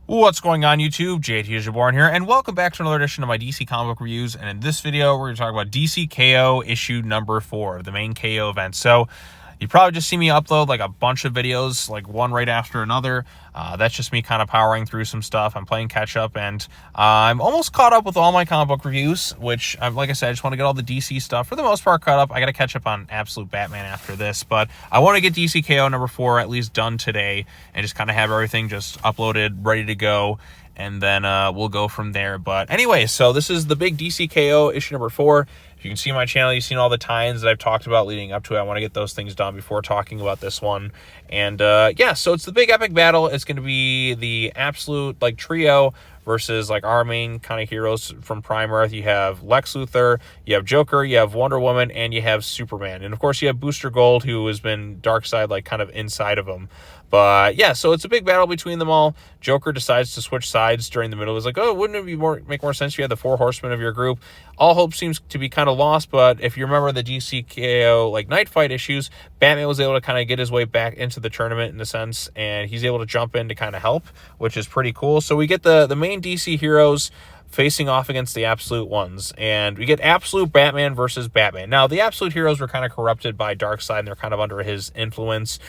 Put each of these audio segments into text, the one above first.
What's going on, YouTube? JT is Reborn here, and welcome back to another edition of my DC comic book reviews. And in this video, we're going to talk about DC K.O. issue number 4, the main K.O. event. So you probably just see me upload like a bunch of videos, like one right after another. That's just me kind of powering through some stuff. I'm playing catch up, and I'm almost caught up with all my comic book reviews, which, like I said, I just want to get all the DC stuff for the most part caught up. I got to catch up on Absolute Batman after this, but I want to get DC K.O. number 4 at least done today and just kind of have everything just uploaded, ready to go. And then we'll go from there. But anyway, so this is the big DC K.O. issue number 4. If you can see my channel, you've seen all the tie-ins that I've talked about leading up to it. I want to get those things done before talking about this one. And yeah, so it's the big epic battle. It's going to be the absolute like trio versus like our main kind of heroes from Prime Earth. You have Lex Luthor, you have Joker, you have Wonder Woman, and you have Superman. And of course you have Booster Gold, who has been Darkseid like kind of inside of him. But yeah, so it's a big battle between them all. Joker decides to switch sides during the middle. It's like, oh, wouldn't it make more sense if you had the 4 horsemen of your group? All hope seems to be kind of lost, but if you remember the DC K.O. like night fight issues, Batman was able to kind of get his way back into the tournament in a sense, and he's able to jump in to kind of help, which is pretty cool. So we get the main DC heroes facing off against the Absolute ones, and we get Absolute Batman versus Batman. Now, the Absolute heroes were kind of corrupted by Darkseid, and they're kind of under his influence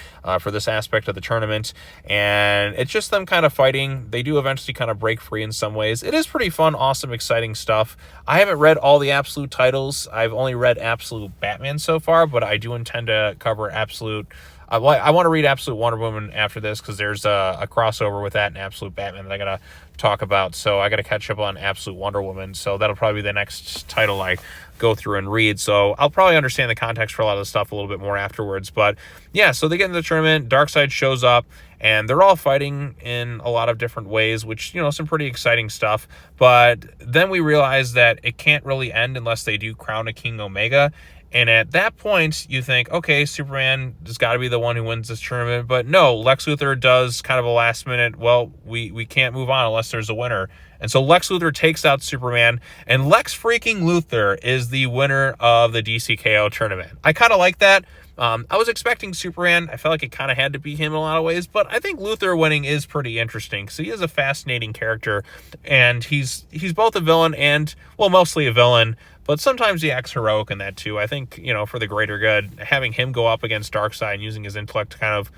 for this aspect of the tournament, and it's just them kind of fighting. They do eventually kind of break free in some ways. It is pretty fun, awesome, exciting stuff. I haven't read all the Absolute titles. I've only read Absolute Batman so far, but I do intend to cover Absolute. I want to read Absolute Wonder Woman after this because there's a crossover with that and Absolute Batman that I got to talk about. So I got to catch up on Absolute Wonder Woman. So that'll probably be the next title I go through and read. So I'll probably understand the context for a lot of the stuff a little bit more afterwards. But yeah, so they get into the tournament. Darkseid shows up, and they're all fighting in a lot of different ways, which, you know, some pretty exciting stuff. But then we realize that it can't really end unless they do crown a King Omega. And at that point, you think, okay, Superman has got to be the one who wins this tournament. But no, Lex Luthor does kind of a last minute, well, we can't move on unless there's a winner. And so Lex Luthor takes out Superman, and Lex freaking Luthor is the winner of the DC K.O. tournament. I kind of like that. I was expecting Superman. I felt like it kind of had to be him in a lot of ways, but I think Luthor winning is pretty interesting because he is a fascinating character, and he's both a villain and, well, mostly a villain, but sometimes he acts heroic in that too. I think, you know, for the greater good, having him go up against Darkseid and using his intellect to kind of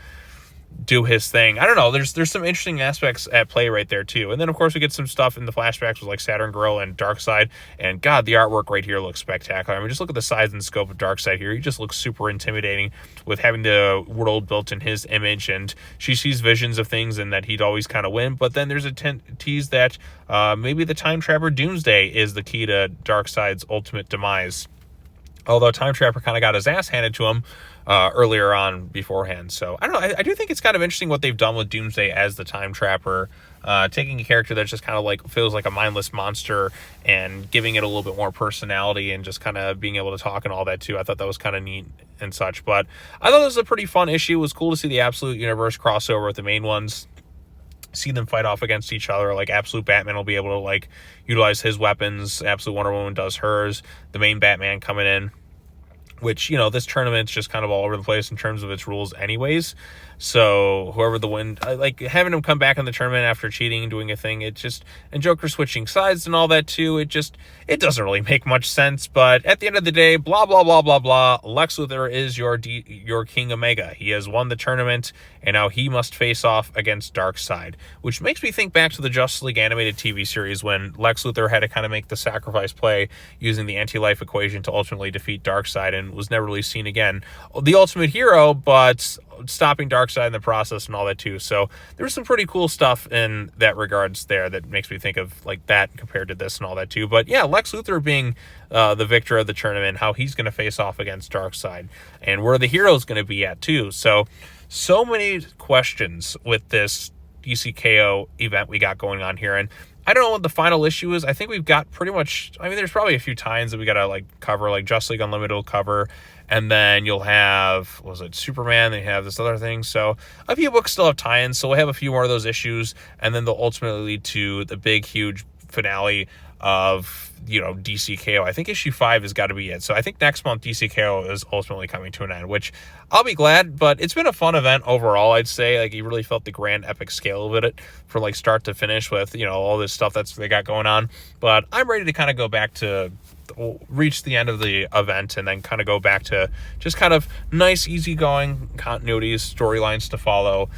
do his thing. I don't know. There's some interesting aspects at play right there too. And then of course we get some stuff in the flashbacks with like Saturn Girl and Darkseid. And God, the artwork right here looks spectacular. I mean, just look at the size and scope of Darkseid here. He just looks super intimidating with having the world built in his image. And she sees visions of things and that he'd always kind of win. But then there's a tease that maybe the Time Trapper Doomsday is the key to Darkseid's ultimate demise. Although Time Trapper kind of got his ass handed to him earlier on beforehand. So, I don't know. I do think it's kind of interesting what they've done with Doomsday as the Time Trapper, taking a character that's just kind of like feels like a mindless monster and giving it a little bit more personality and just kind of being able to talk and all that too. I thought that was kind of neat and such. But I thought it was a pretty fun issue. It was cool to see the Absolute Universe crossover with the main ones. See them fight off against each other. Like Absolute Batman will be able to like utilize his weapons. Absolute Wonder Woman does hers. The main Batman coming in, which, you know, this tournament's just kind of all over the place in terms of its rules anyways. So whoever the win, like having him come back in the tournament after cheating and doing a thing, it just, and Joker switching sides and all that too, it doesn't really make much sense. But at the end of the day, blah, blah, blah, blah, blah, Lex Luthor is your King Omega. He has won the tournament, and now he must face off against Darkseid, which makes me think back to the Justice League animated TV series when Lex Luthor had to kind of make the sacrifice play using the anti-life equation to ultimately defeat Darkseid and was never really seen again. The ultimate hero, but stopping Darkseid in the process and all that too. So there's some pretty cool stuff in that regards there that makes me think of like that compared to this and all that too. But yeah, Lex Luthor being the victor of the tournament, how he's going to face off against Darkseid and where the hero's going to be at too. So many questions with this DC K.O. event we got going on here. And I don't know what the final issue is. I think we've got pretty much, I mean, there's probably a few tie-ins that we got to like cover, like Justice League Unlimited will cover. And then you'll have, what was it, Superman, they have this other thing. So a few books still have tie-ins, so we'll have a few more of those issues, and then they'll ultimately lead to the big, huge finale of, you know, DC K.O. I think issue 5 has got to be it. So I think next month DC K.O. is ultimately coming to an end, which I'll be glad, but it's been a fun event overall, I'd say. Like, you really felt the grand epic scale of it from like start to finish with, you know, all this stuff that's they got going on. But I'm ready to kind of go back to reach the end of the event and then kind of go back to just kind of nice, easygoing continuities, storylines to follow.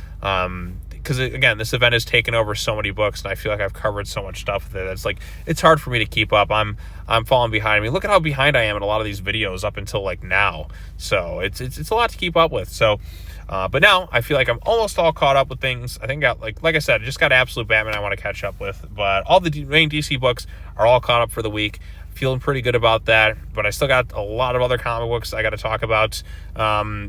Because again, this event has taken over so many books, and I feel like I've covered so much stuff with it. It's like it's hard for me to keep up. I'm falling behind. I mean, look at how behind I am in a lot of these videos up until like now. So it's a lot to keep up with. So, but now I feel like I'm almost all caught up with things. I think like I said, I just got Absolute Batman I want to catch up with, but all the main DC books are all caught up for the week. Feeling pretty good about that, but I still got a lot of other comic books I got to talk about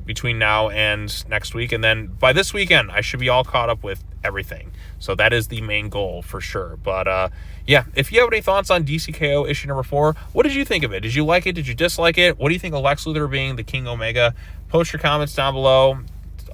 between now and next week, and then by this weekend I should be all caught up with everything. So that is the main goal for sure. But yeah, if you have any thoughts on DC K.O. issue number 4, what did you think of it? Did you like it? Did you dislike it? What do you think of Lex Luthor being the King Omega? Post your comments down below.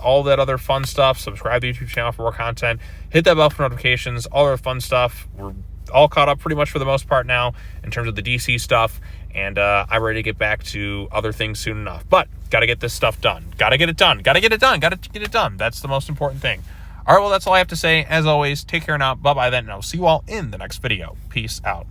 All that other fun stuff. Subscribe to the YouTube channel for more content. Hit that bell for notifications. All our fun stuff. We're all caught up pretty much for the most part now in terms of the DC stuff, and I'm ready to get back to other things soon enough. But got to get this stuff done. Got to get it done. Got to get it done. Got to get it done. That's the most important thing. All right, well, that's all I have to say. As always, take care now. Bye-bye then, and I'll see you all in the next video. Peace out.